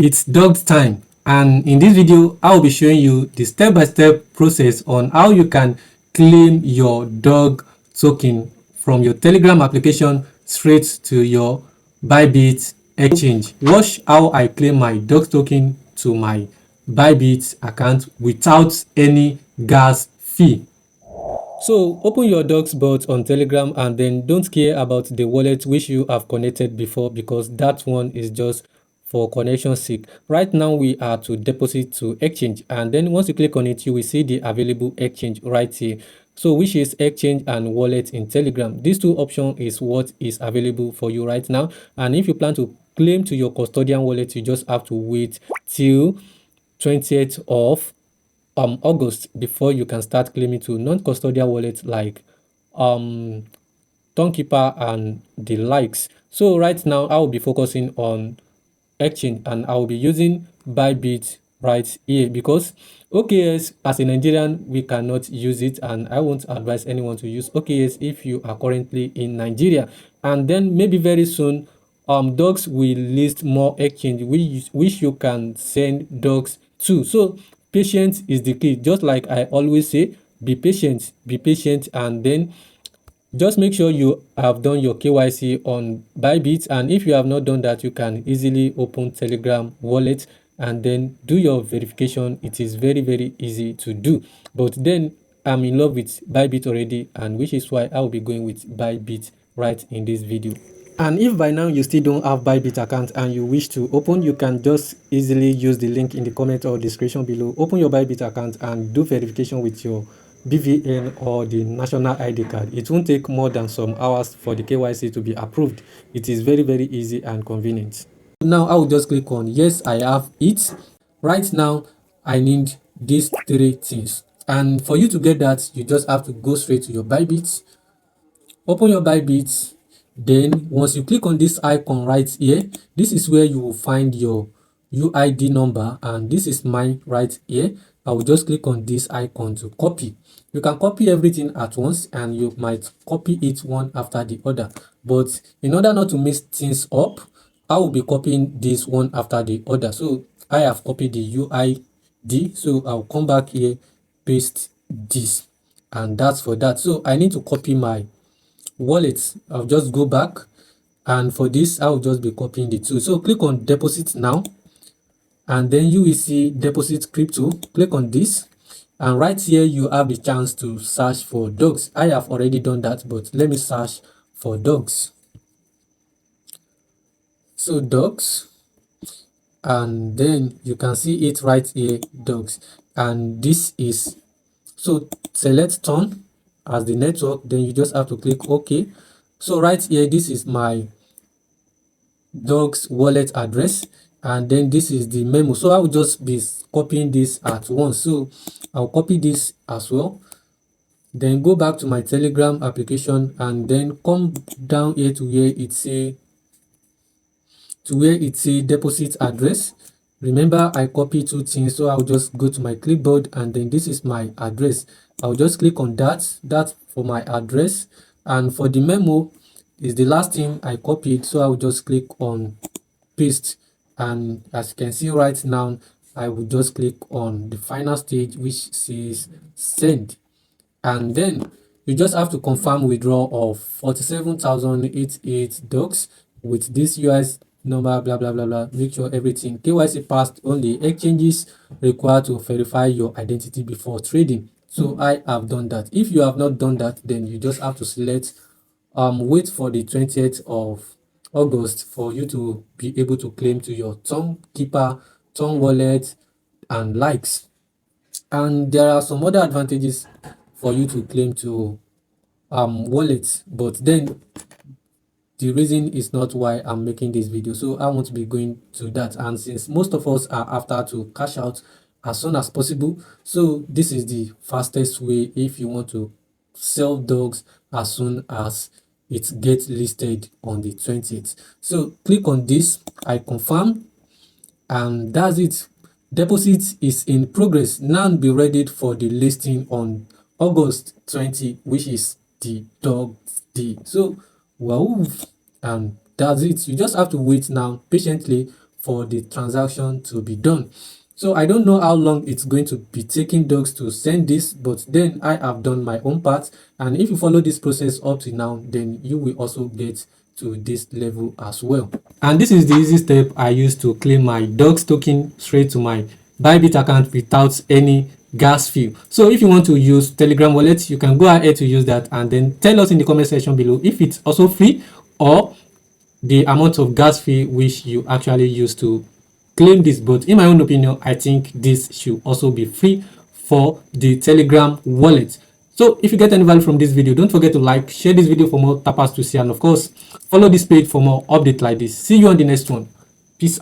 It's Dogs time, and in this video I will be showing you the step-by-step process on how you can claim your dog token from your Telegram application straight to your Bybit exchange. Watch how I claim my dog token to my Bybit account without any gas fee. So open your Dogs bot on Telegram and then don't care about the wallet which you have connected before, because that one is just for connection sake. Right now we are to deposit to exchange, and then once you click on it you will see the available exchange right here, so which is exchange and wallet in Telegram. These two options is what is available for you right now, and if you plan to claim to your custodian wallet you just have to wait till 20th of August before you can start claiming to non-custodial wallets like Townkeeper and the likes. So right now I will be focusing on exchange, and I will be using Bybit right here because OKS, as a Nigerian, we cannot use it, and I won't advise anyone to use OKS if you are currently in Nigeria. And then maybe very soon dogs will list more exchange which you can send dogs to. So patience is the key. Just like I always say, be patient, and then just make sure you have done your KYC on Bybit, and if you have not done that you can easily open Telegram wallet and then do your verification. It is very easy to do, but then I'm in love with Bybit already, and which is why I will be going with Bybit right in this video. And if by now you still don't have Bybit account and you wish to open, you can just easily use the link in the comment or description below. Open your Bybit account and do verification with your BVN or the national ID card. It won't take more than some hours for the KYC to be approved. It is very easy and convenient. Now I will just click on yes, I have it. Right now I need these three things, and for you to get that you just have to go straight to your Bybit. Open your Bybit. Then once you click on this icon right here, this is where you will find your UID number, and this is mine right here. I will just click on this icon to copy. You can copy everything at once, and you might copy it one after the other, but in order not to mix things up, I will be copying this one after the other. So I have copied the UID, so I'll come back here, paste this, and that's for that. So I need to copy my wallet. I'll just go back, and for this I'll just be copying the two. So click on deposit now, and then you will see deposit crypto. Click on this, and right here you have the chance to search for dogs. I have already done that, but let me search for dogs. So dogs, and then you can see it right here, dogs, and this is, so select turn as the network, then you just have to click OK. So right here, this is my dog's wallet address, and then this is the memo. So I will just be copying this at once. So I'll copy this as well, then go back to my Telegram application, and then come down here to where it say deposit address. Remember I copied two things, so I'll just go to my clipboard, and then this is my address. I'll just click on that for my address, and for the memo is the last thing I copied, so I'll just click on paste, and as you can see right now I will just click on the final stage which says send, and then you just have to confirm withdrawal of 47,088 dogs with this US number, blah blah blah blah. Make sure everything KYC passed. Only exchanges required to verify your identity before trading. So I have done that. If you have not done that, then you just have to select wait for the 20th of August for you to be able to claim to your Townkeeper, Town wallet and likes. And there are some other advantages for you to claim to wallets, but then the reason is not why I'm making this video, so I won't be going to that. And since most of us are after to cash out as soon as possible, so this is the fastest way if you want to sell dogs as soon as it gets listed on the 20th. So click on this, I confirm, and that's it. Deposit is in progress. Now be ready for the listing on August 20, which is the dog day. So wow, and that's it. You just have to wait now patiently for the transaction to be done. So I don't know how long it's going to be taking Dogs to send this, but then I have done my own part. And if you follow this process up to now, then you will also get to this level as well. And this is the easy step I use to claim my Dogs token straight to my Bybit account without any gas fee. So if you want to use Telegram wallet, you can go ahead to use that, and then tell us in the comment section below if it's also free or the amount of gas fee which you actually use to claim this. But in my own opinion, I think this should also be free for the Telegram wallet. So if you get any value from this video, don't forget to like, share this video for more tappers to see, and of course follow this page for more updates like this. See you on the next one. Peace out.